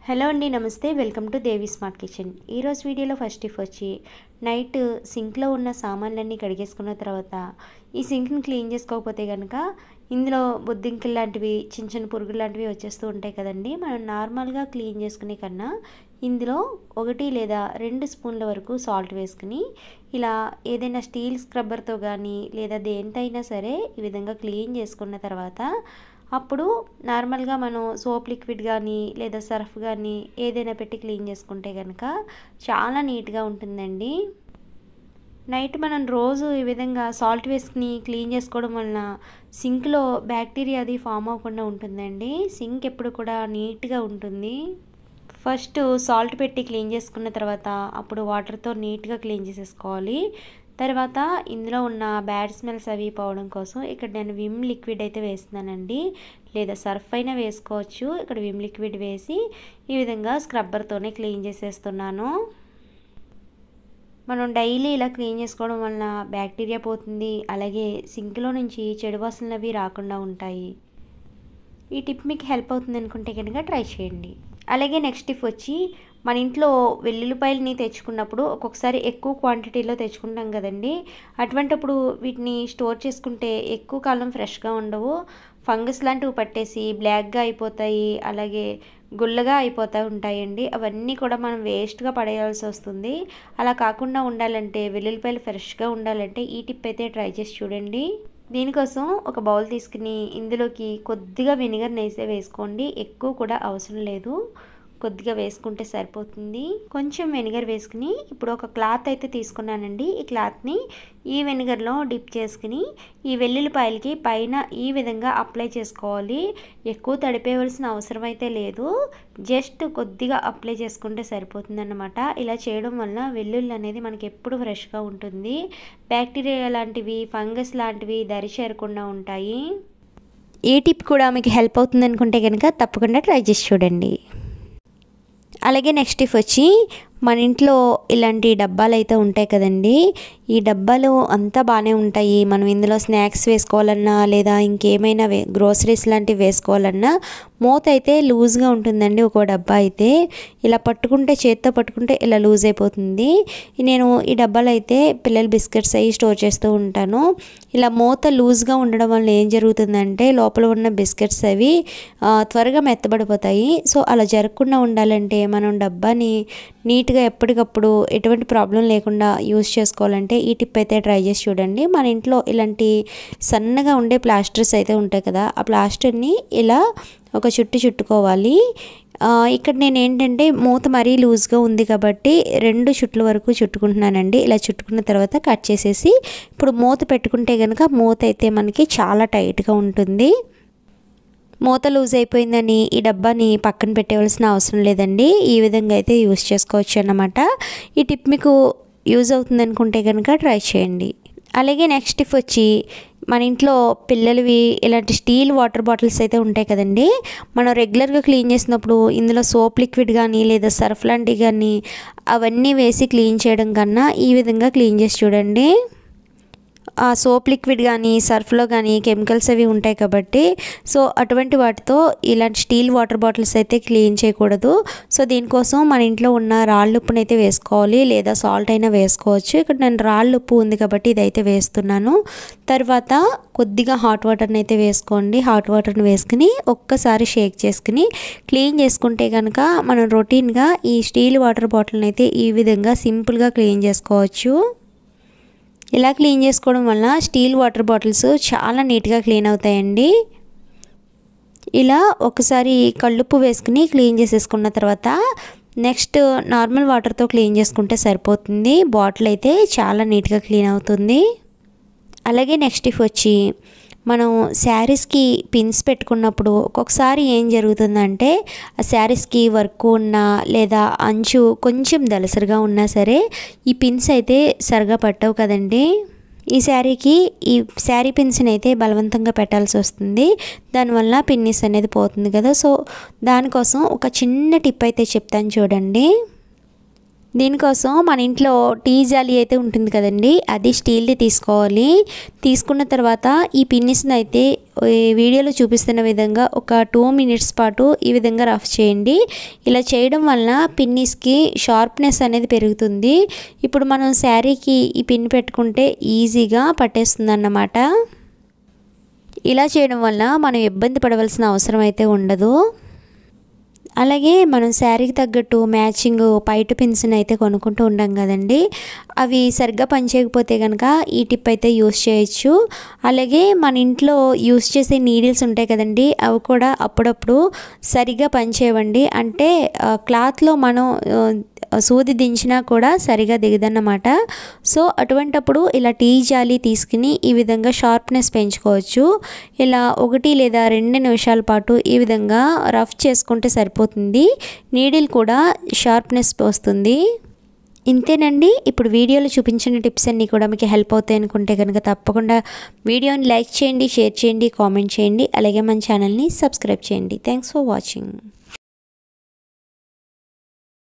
Hello అండి, నమస్తే. Welcome to Devi smart kitchen. ఈరోజు వీడియోలో ఫస్ట్ టిప్ వచ్చి నైట్ సింక్లో ఉన్న సామాన్లన్నీ కడిగేసుకున్న తర్వాత ఈ సింక్ని క్లీన్ చేసుకోకపోతే కనుక ఇందులో బొద్దింకలు లాంటివి చిన్న చిన్న పురుగులు లాంటివి వచ్చేస్తూ ఉంటాయి కదండి. మనం నార్మల్గా క్లీన్ చేసుకునే కన్నా ఇందులో 1 లేదా 2 స్పూన్ల వరకు సాల్ట్ వేసుకుని ఇలా ఏదైనా స్టీల్ స్క్రబ్బర్తో కానీ లేదా దేనితైనా సరే ఈ విధంగా క్లీన్ చేసుకున్న తర్వాత అప్పుడు నార్మల్గా మనం సోప్ లిక్విడ్ కానీ లేదా సర్ఫ్ కానీ ఏదైనా పెట్టి క్లీన్ చేసుకుంటే కనుక చాలా నీట్గా ఉంటుందండి. నైట్ మనం రోజు ఈ విధంగా సాల్ట్ వేసుకుని క్లీన్ చేసుకోవడం వలన సింక్లో బ్యాక్టీరియా అది ఫామ్ అవ్వకుండా ఉంటుందండి. సింక్ ఎప్పుడు కూడా నీట్గా ఉంటుంది. ఫస్ట్ సాల్ట్ పెట్టి క్లీన్ చేసుకున్న తర్వాత అప్పుడు వాటర్తో నీట్గా క్లీన్ చేసేసుకోవాలి. తర్వాత ఇందులో ఉన్న బ్యాడ్ స్మెల్స్ అవి పోవడం కోసం ఇక్కడ నేను విమ్ లిక్విడ్ అయితే వేస్తున్నానండి, లేదా సర్ఫ్ అయినా వేసుకోవచ్చు. ఇక్కడ విమ్ లిక్విడ్ వేసి ఈ విధంగా స్క్రబ్బర్తోనే క్లీన్ చేసేస్తున్నాను. మనం డైలీ ఇలా క్లీన్ చేసుకోవడం వలన బ్యాక్టీరియా పోతుంది, అలాగే సింక్లో నుంచి చెడు వాసనలు అవి రాకుండా ఉంటాయి. ఈ టిప్ మీకు హెల్ప్ అవుతుంది అనుకుంటే కనుక ట్రై చేయండి. అలాగే నెక్స్ట్ టిప్ వచ్చి మన ఇంట్లో వెల్లుల్లిపాయలని తెచ్చుకున్నప్పుడు ఒక్కొక్కసారి ఎక్కువ క్వాంటిటీలో తెచ్చుకుంటాం కదండి. అటువంటిప్పుడు వీటిని స్టోర్ చేసుకుంటే ఎక్కువ కాలం ఫ్రెష్గా ఉండవు, ఫంగస్ లాంటివి పట్టేసి బ్లాక్గా అయిపోతాయి, అలాగే గుల్లగా అయిపోతూ ఉంటాయండి. అవన్నీ కూడా మనం వేస్ట్గా పడేయాల్సి వస్తుంది. అలా కాకుండా ఉండాలంటే వెల్లుల్లిపాయలు ఫ్రెష్గా ఉండాలంటే ఈ టిప్ అయితే ట్రై చేసి చూడండి. దీనికోసం ఒక బౌల్ తీసుకుని ఇందులోకి కొద్దిగా వెనిగర్ నేసే వేసుకోండి. ఎక్కువ కూడా అవసరం లేదు, కొద్దిగా వేసుకుంటే సరిపోతుంది. కొంచెం వెనిగర్ వేసుకుని ఇప్పుడు ఒక క్లాత్ అయితే తీసుకున్నానండి. ఈ క్లాత్ని ఈ వెనిగర్లో డిప్ చేసుకుని ఈ వెల్లుల్లిపాయలకి పైన ఈ విధంగా అప్లై చేసుకోవాలి. ఎక్కువ తడిపేయవలసిన అవసరం అయితే లేదు, జస్ట్ కొద్దిగా అప్లై చేసుకుంటే సరిపోతుంది అన్నమాట. ఇలా చేయడం వల్ల వెల్లుల్లి అనేది మనకి ఎప్పుడు ఫ్రెష్గా ఉంటుంది. బ్యాక్టీరియా లాంటివి ఫంగస్ లాంటివి దరి చేరకుండా ఉంటాయి. ఈ టిప్ కూడా మీకు హెల్ప్ అవుతుంది అనుకుంటే కనుక తప్పకుండా ట్రై చేసి చూడండి. అలాగే నెక్స్ట్ టిప్ వచ్చి మన ఇంట్లో ఇలాంటి డబ్బాలు అయితే ఉంటాయి కదండి. ఈ డబ్బాలు అంతా బాగానే ఉంటాయి. మనం ఇందులో స్నాక్స్ వేసుకోవాలన్నా లేదా ఇంకేమైనా గ్రోసరీస్ లాంటివి వేసుకోవాలన్నా మూత అయితే లూజ్గా ఉంటుందండి. ఒక్కో డబ్బా అయితే ఇలా పట్టుకుంటే చేత్తో పట్టుకుంటే ఇలా లూజ్ అయిపోతుంది. నేను ఈ డబ్బాలు అయితే పిల్లల బిస్కెట్స్ అవి స్టోర్ చేస్తూ ఉంటాను. ఇలా మూత లూజ్గా ఉండడం వల్ల ఏం జరుగుతుందంటే లోపల ఉన్న బిస్కెట్స్ అవి త్వరగా మెత్తబడిపోతాయి. సో అలా జరగకుండా ఉండాలంటే మనం డబ్బాని నీట్గా ఎప్పటికప్పుడు ఎటువంటి ప్రాబ్లం లేకుండా యూస్ చేసుకోవాలంటే ఈ టిప్ అయితే ట్రై చేసి చూడండి. మన ఇంట్లో ఇలాంటి సన్నగా ఉండే ప్లాస్టర్స్ అయితే ఉంటాయి కదా, ఆ ప్లాస్టర్ని ఇలా ఒక చుట్టు చుట్టుకోవాలి. ఇక్కడ నేను ఏంటంటే మూత మరీ లూజ్గా ఉంది కాబట్టి 2 చుట్ల వరకు చుట్టుకుంటున్నానండి. ఇలా చుట్టుకున్న తర్వాత కట్ చేసేసి ఇప్పుడు మూత పెట్టుకుంటే కనుక మూత అయితే మనకి చాలా టైట్గా ఉంటుంది. మూత లూజ్ అయిపోయిందని ఈ డబ్బాని పక్కన పెట్టవలసిన అవసరం లేదండి. ఈ విధంగా అయితే యూస్ చేసుకోవచ్చు అన్నమాట. ఈ టిప్ మీకు యూజ్ అవుతుంది అనుకుంటే కనుక ట్రై చేయండి. అలాగే నెక్స్ట్ టిప్ వచ్చి మన ఇంట్లో పిల్లలవి ఇలాంటి స్టీల్ వాటర్ బాటిల్స్ అయితే ఉంటాయి కదండి. మనం రెగ్యులర్గా క్లీన్ చేసినప్పుడు ఇందులో సోప్ లిక్విడ్ కానీ లేదా సర్ఫ్ లాంటివి కానీ అవన్నీ వేసి క్లీన్ చేయడం కన్నా ఈ విధంగా క్లీన్ చేసి చూడండి. ఆ సోప్ లిక్విడ్ కానీ సర్ఫ్లో కానీ కెమికల్స్ అవి ఉంటాయి కాబట్టి సో అటువంటి వాటితో ఇలాంటి స్టీల్ వాటర్ బాటిల్స్ అయితే క్లీన్ చేయకూడదు. సో దీనికోసం మన ఇంట్లో ఉన్న రాళ్ళు ఉప్పుని అయితే వేసుకోవాలి, లేదా సాల్ట్ అయినా వేసుకోవచ్చు. ఇక్కడ నేను రాళ్ళు ఉప్పు ఉంది కాబట్టి ఇదైతే వేస్తున్నాను. తర్వాత కొద్దిగా హాట్ వాటర్ని అయితే వేసుకోండి. హాట్ వాటర్ని వేసుకుని ఒక్కసారి షేక్ చేసుకుని క్లీన్ చేసుకుంటే కనుక మనం రొటీన్గా ఈ స్టీల్ వాటర్ బాటిల్ని అయితే ఈ విధంగా సింపుల్గా క్లీన్ చేసుకోవచ్చు. ఇలా క్లీన్ చేసుకోవడం వల్ల స్టీల్ వాటర్ బాటిల్స్ చాలా నీట్గా క్లీన్ అవుతాయండి. ఇలా ఒకసారి కల్లుప్పు వేసుకుని క్లీన్ చేసేసుకున్న తర్వాత నెక్స్ట్ నార్మల్ వాటర్తో క్లీన్ చేసుకుంటే సరిపోతుంది. బాటిల్ అయితే చాలా నీట్గా క్లీన్ అవుతుంది. అలాగే నెక్స్ట్ టిప్ వచ్చి మనం శారీస్కి పిన్స్ పెట్టుకున్నప్పుడు ఒక్కొక్కసారి ఏం జరుగుతుందంటే ఆ శారీస్కి వర్క్ ఉన్నా లేదా అంచు కొంచెం దలసరిగా ఉన్నా సరే ఈ పిన్స్ అయితే సరిగా పట్టవు కదండి. ఈ శారీ పిన్స్ని అయితే బలవంతంగా పెట్టాల్సి వస్తుంది. దానివల్ల పిన్నిస్ అనేది పోతుంది కదా. సో దానికోసం ఒక చిన్న టిప్ అయితే చెప్తాను చూడండి. దీనికోసం మన ఇంట్లో టీ జాలి అయితే ఉంటుంది కదండి, అది స్టీల్ది తీసుకోవాలి. తీసుకున్న తర్వాత ఈ పిన్నిస్ని అయితే వీడియోలో చూపిస్తున్న విధంగా ఒక 2 మినిట్స్ పాటు ఈ విధంగా రఫ్ చేయండి. ఇలా చేయడం వలన పిన్నిస్కి షార్ప్నెస్ అనేది పెరుగుతుంది. ఇప్పుడు మనం శారీకి ఈ పిన్ పెట్టుకుంటే ఈజీగా పట్టేస్తుంది అన్నమాట. ఇలా చేయడం వలన మనం ఇబ్బంది పడవలసిన అవసరం అయితే ఉండదు. అలాగే మనం శారీకి తగ్గట్టు మ్యాచింగ్ పైట పిన్స్ని అయితే కొనుక్కుంటూ ఉంటాం కదండి, అవి సరిగ్గా పనిచేయకపోతే కనుక ఈ టిప్ అయితే యూస్ చేయొచ్చు. అలాగే మన ఇంట్లో యూస్ చేసే నీడిల్స్ ఉంటాయి కదండి, అవి కూడా అప్పుడప్పుడు సరిగ్గా పనిచేయవండి. అంటే క్లాత్లో మనం సూది దించినా కూడా సరిగా దిగదన్నమాట. సో అటువంటప్పుడు ఇలా టీ జాలి తీసుకుని ఈ విధంగా షార్ప్నెస్ పెంచుకోవచ్చు. ఇలా 1 లేదా 2 నిమిషాల పాటు ఈ విధంగా రఫ్ చేసుకుంటే సరిపోతుంది. నీడిల్ కూడా షార్ప్నెస్ వస్తుంది. ఇంతేనండి. ఇప్పుడు వీడియోలో చూపించిన టిప్స్ అన్నీ కూడా మీకు హెల్ప్ అవుతాయి అనుకుంటే కనుక తప్పకుండా వీడియోని లైక్ చేయండి, షేర్ చేయండి, కామెంట్ చేయండి. అలాగే మన ఛానల్ని సబ్స్క్రైబ్ చేయండి. Thanks for watching.